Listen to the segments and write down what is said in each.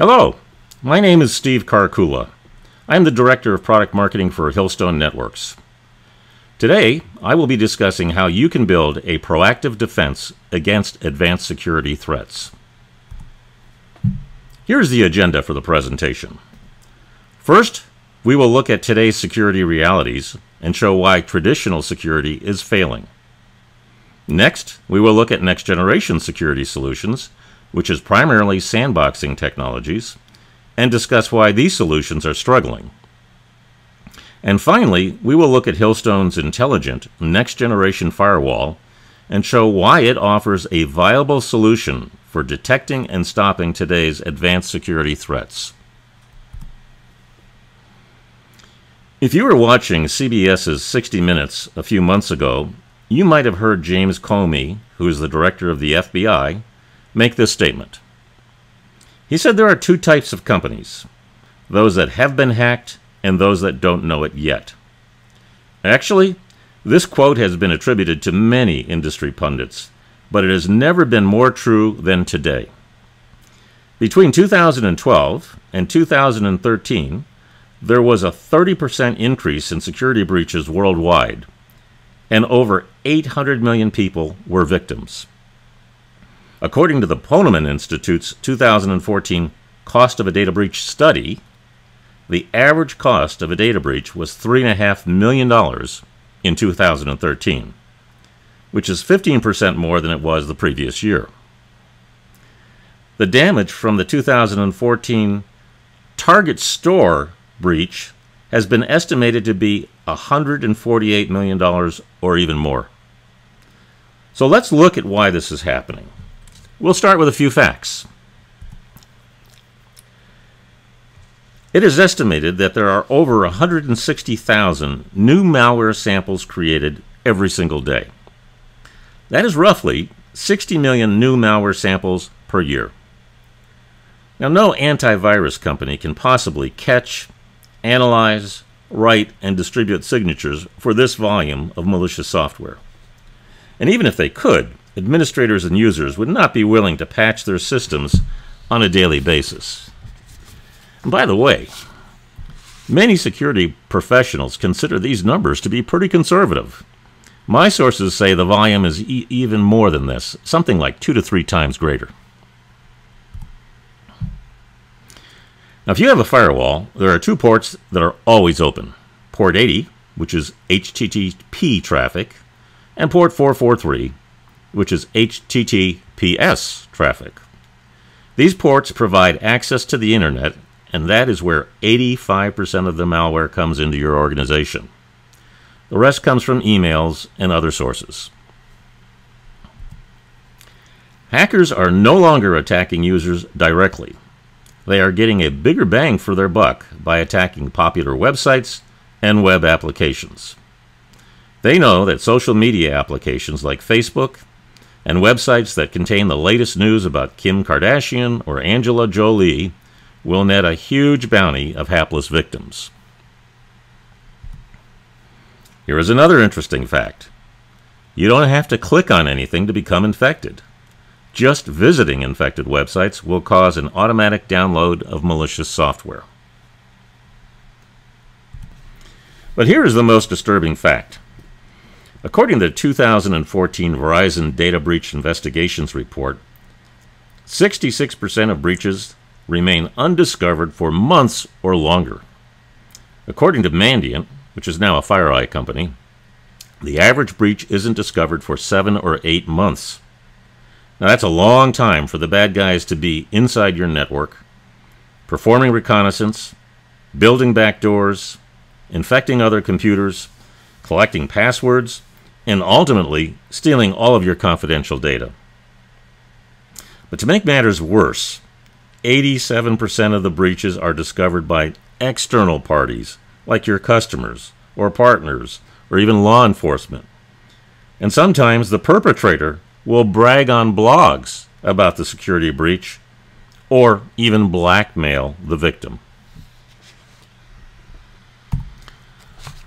Hello, my name is Steve Karkula. I am the Director of Product Marketing for Hillstone Networks. Today, I will be discussing how you can build a proactive defense against advanced security threats. Here's the agenda for the presentation. First, we will look at today's security realities and show why traditional security is failing. Next, we will look at next-generation security solutions, which is primarily sandboxing technologies, and discuss why these solutions are struggling. And finally, we will look at Hillstone's intelligent next-generation firewall and show why it offers a viable solution for detecting and stopping today's advanced security threats. If you were watching CBS's 60 Minutes a few months ago, you might have heard James Comey, who is the director of the FBI, make this statement. He said there are two types of companies, those that have been hacked and those that don't know it yet. Actually, this quote has been attributed to many industry pundits, but it has never been more true than today. Between 2012 and 2013, there was a 30% increase in security breaches worldwide, and over 800 million people were victims. According to the Ponemon Institute's 2014 Cost of a Data Breach study, the average cost of a data breach was $3.5 million in 2013, which is 15% more than it was the previous year. The damage from the 2014 Target Store breach has been estimated to be $148 million or even more. So let's look at why this is happening. We'll start with a few facts. It is estimated that there are over 160,000 new malware samples created every single day. That is roughly 60 million new malware samples per year. Now, no antivirus company can possibly catch, analyze, write, and distribute signatures for this volume of malicious software. And even if they could, administrators and users would not be willing to patch their systems on a daily basis. And by the way, many security professionals consider these numbers to be pretty conservative. My sources say the volume is even more than this, something like 2 to 3 times greater. Now, if you have a firewall, there are two ports that are always open. Port 80, which is HTTP traffic, and port 443, which is HTTPS traffic. These ports provide access to the internet, and that is where 85% of the malware comes into your organization. The rest comes from emails and other sources. Hackers are no longer attacking users directly. They are getting a bigger bang for their buck by attacking popular websites and web applications. They know that social media applications like Facebook and websites that contain the latest news about Kim Kardashian or Angela Jolie will net a huge bounty of hapless victims. Here is another interesting fact. You don't have to click on anything to become infected. Just visiting infected websites will cause an automatic download of malicious software. But here is the most disturbing fact. According to the 2014 Verizon Data Breach Investigations Report, 66% of breaches remain undiscovered for months or longer. According to Mandiant, which is now a FireEye company, the average breach isn't discovered for 7 or 8 months. Now that's a long time for the bad guys to be inside your network, performing reconnaissance, building backdoors, infecting other computers, collecting passwords, and ultimately stealing all of your confidential data. But to make matters worse, 87% of the breaches are discovered by external parties, like your customers, or partners, or even law enforcement. And sometimes the perpetrator will brag on blogs about the security breach, or even blackmail the victim.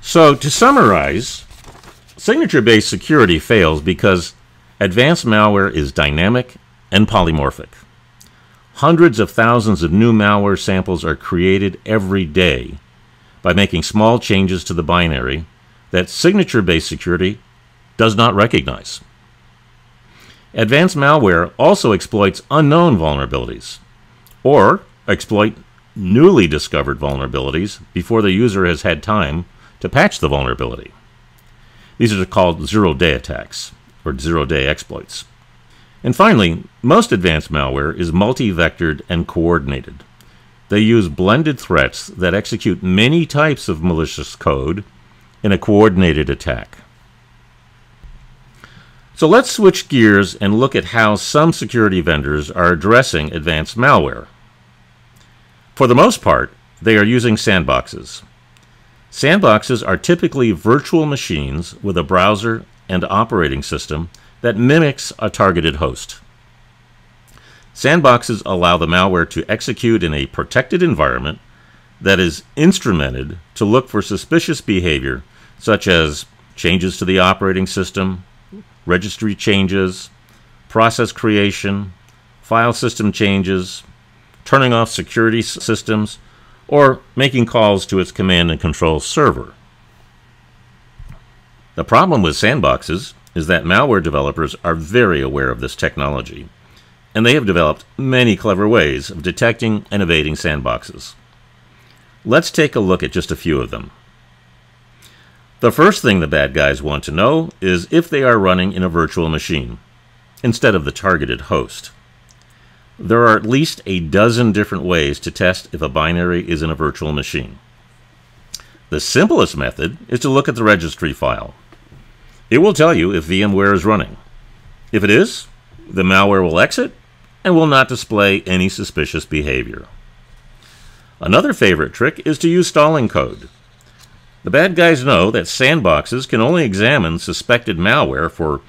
So, to summarize, signature-based security fails because advanced malware is dynamic and polymorphic. hundreds of thousands of new malware samples are created every day by making small changes to the binary that signature-based security does not recognize. Advanced malware also exploits unknown vulnerabilities, or exploit newly discovered vulnerabilities before the user has had time to patch the vulnerability. These are called zero-day attacks, or zero-day exploits. And finally, most advanced malware is multi-vectored and coordinated. They use blended threats that execute many types of malicious code in a coordinated attack. So let's switch gears and look at how some security vendors are addressing advanced malware. For the most part, they are using sandboxes. Sandboxes are typically virtual machines with a browser and operating system that mimics a targeted host. Sandboxes allow the malware to execute in a protected environment that is instrumented to look for suspicious behavior, such as changes to the operating system, registry changes, process creation, file system changes, turning off security systems, or making calls to its command and control server. The problem with sandboxes is that malware developers are very aware of this technology, and they have developed many clever ways of detecting and evading sandboxes. Let's take a look at just a few of them. The first thing the bad guys want to know is if they are running in a virtual machine, instead of the targeted host. There are at least a dozen different ways to test if a binary is in a virtual machine. The simplest method is to look at the registry file. It will tell you if VMware is running. If it is, the malware will exit and will not display any suspicious behavior. Another favorite trick is to use stalling code. The bad guys know that sandboxes can only examine suspected malware for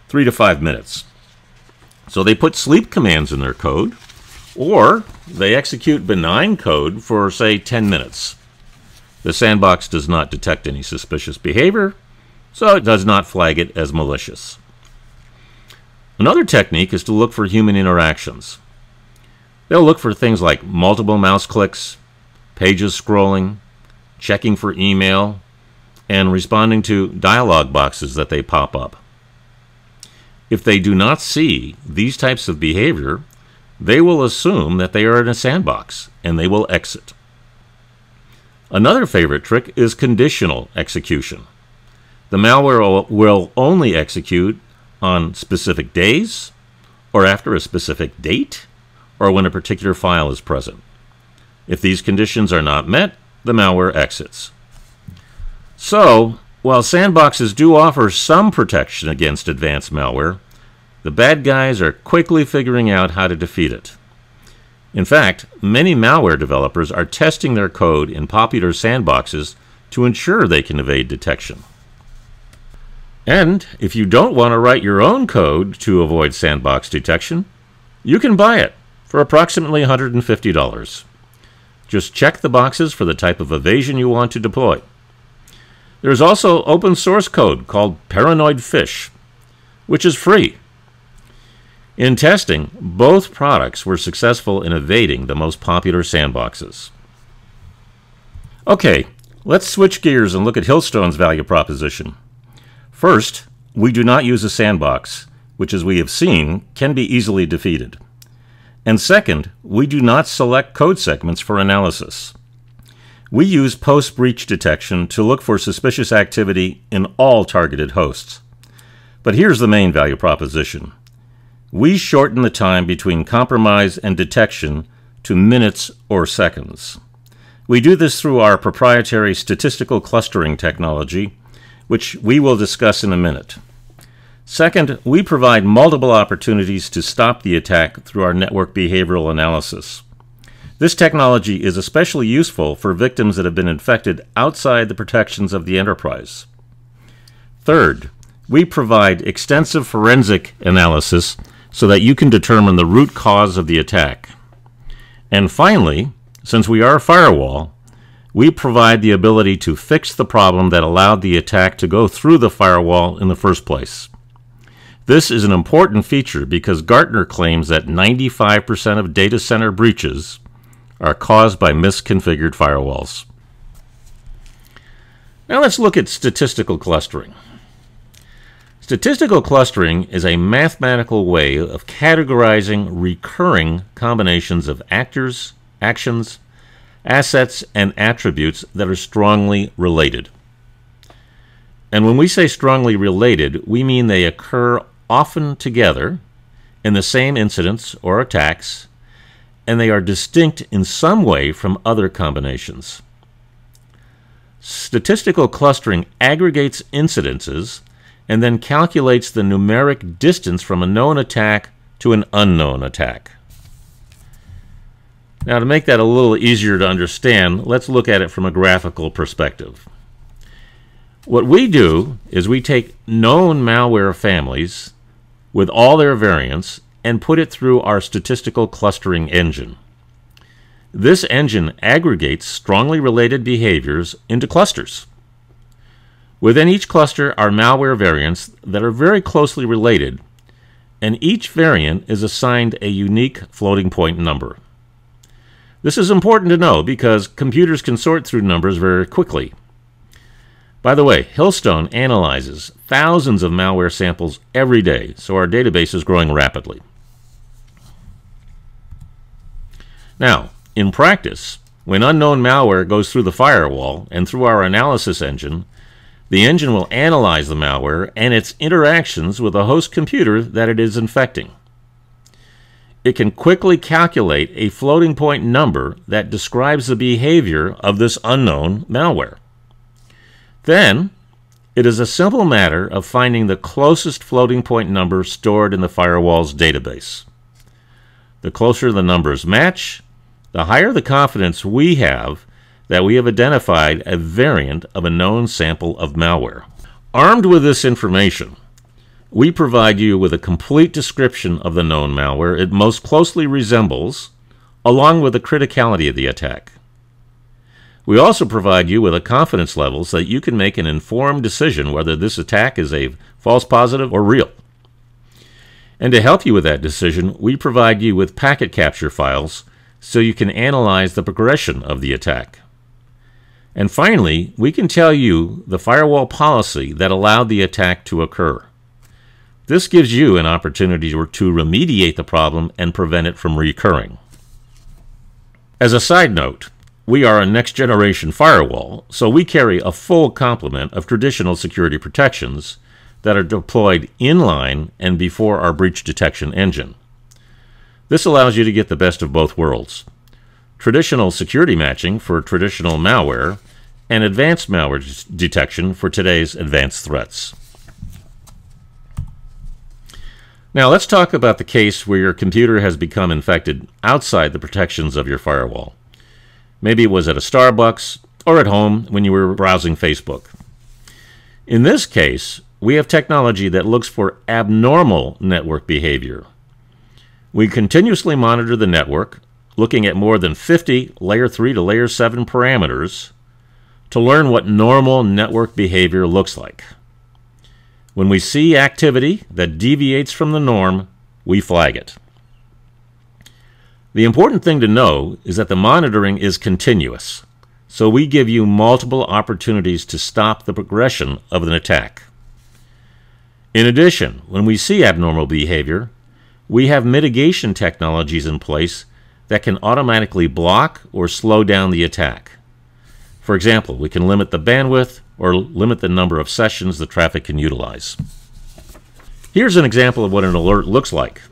3 to 5 minutes. So they put sleep commands in their code, or they execute benign code for, say, 10 minutes. The sandbox does not detect any suspicious behavior, so it does not flag it as malicious. Another technique is to look for human interactions. They'll look for things like multiple mouse clicks, pages scrolling, checking for email, and responding to dialog boxes that they pop up. If they do not see these types of behavior, they will assume that they are in a sandbox, and they will exit. Another favorite trick is conditional execution. The malware will only execute on specific days, or after a specific date, or when a particular file is present. If these conditions are not met, the malware exits. So, while sandboxes do offer some protection against advanced malware, the bad guys are quickly figuring out how to defeat it. In fact, many malware developers are testing their code in popular sandboxes to ensure they can evade detection. And if you don't want to write your own code to avoid sandbox detection, you can buy it for approximately $150. Just check the boxes for the type of evasion you want to deploy. There is also open source code called Paranoid Fish, which is free. In testing, both products were successful in evading the most popular sandboxes. Okay, let's switch gears and look at Hillstone's value proposition. First, we do not use a sandbox, which, as we have seen, can be easily defeated. And second, we do not select code segments for analysis. We use post-breach detection to look for suspicious activity in all targeted hosts. But here's the main value proposition. We shorten the time between compromise and detection to minutes or seconds. We do this through our proprietary statistical clustering technology, which we will discuss in a minute. Second, we provide multiple opportunities to stop the attack through our network behavioral analysis. This technology is especially useful for victims that have been infected outside the protections of the enterprise. Third, we provide extensive forensic analysis so that you can determine the root cause of the attack. And finally, since we are a firewall, we provide the ability to fix the problem that allowed the attack to go through the firewall in the first place. This is an important feature because Gartner claims that 95% of data center breaches are caused by misconfigured firewalls. Now let's look at statistical clustering. Statistical clustering is a mathematical way of categorizing recurring combinations of actors, actions, assets, and attributes that are strongly related. And when we say strongly related, we mean they occur often together in the same incidents or attacks, and they are distinct in some way from other combinations. Statistical clustering aggregates incidences and then calculates the numeric distance from a known attack to an unknown attack. Now, to make that a little easier to understand, let's look at it from a graphical perspective. What we do is we take known malware families with all their variants and put it through our statistical clustering engine. This engine aggregates strongly related behaviors into clusters. Within each cluster are malware variants that are very closely related, and each variant is assigned a unique floating point number. This is important to know because computers can sort through numbers very quickly. By the way, Hillstone analyzes thousands of malware samples every day, so our database is growing rapidly. Now, in practice, when unknown malware goes through the firewall and through our analysis engine, the engine will analyze the malware and its interactions with the host computer that it is infecting. It can quickly calculate a floating point number that describes the behavior of this unknown malware. Then, it is a simple matter of finding the closest floating point number stored in the firewall's database. The closer the numbers match, the higher the confidence we have that we have identified a variant of a known sample of malware. Armed with this information, we provide you with a complete description of the known malware it most closely resembles, along with the criticality of the attack. We also provide you with a confidence level so that you can make an informed decision whether this attack is a false positive or real. And to help you with that decision, we provide you with packet capture files so you can analyze the progression of the attack. And finally, we can tell you the firewall policy that allowed the attack to occur. This gives you an opportunity to remediate the problem and prevent it from recurring. As a side note, we are a next-generation firewall, so we carry a full complement of traditional security protections that are deployed inline and before our breach detection engine. This allows you to get the best of both worlds: traditional security matching for traditional malware, and advanced malware detection for today's advanced threats. Now let's talk about the case where your computer has become infected outside the protections of your firewall. Maybe it was at a Starbucks or at home when you were browsing Facebook. In this case, we have technology that looks for abnormal network behavior. We continuously monitor the network, looking at more than 50 Layer 3 to Layer 7 parameters to learn what normal network behavior looks like. When we see activity that deviates from the norm, we flag it. The important thing to know is that the monitoring is continuous, so we give you multiple opportunities to stop the progression of an attack. In addition, when we see abnormal behavior, we have mitigation technologies in place that can automatically block or slow down the attack. For example, we can limit the bandwidth or limit the number of sessions the traffic can utilize. Here's an example of what an alert looks like.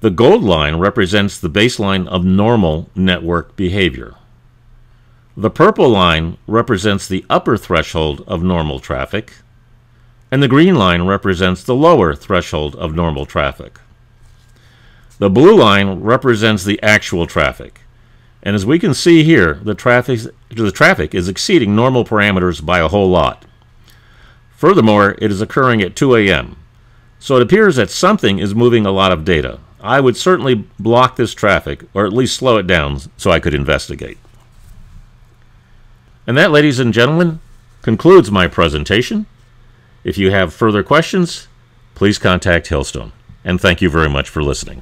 The gold line represents the baseline of normal network behavior. The purple line represents the upper threshold of normal traffic, and the green line represents the lower threshold of normal traffic. The blue line represents the actual traffic. And as we can see here, the traffic is exceeding normal parameters by a whole lot. Furthermore, it is occurring at 2 a.m. So it appears that something is moving a lot of data. I would certainly block this traffic, or at least slow it down so I could investigate. And that, ladies and gentlemen, concludes my presentation. If you have further questions, please contact Hillstone. And thank you very much for listening.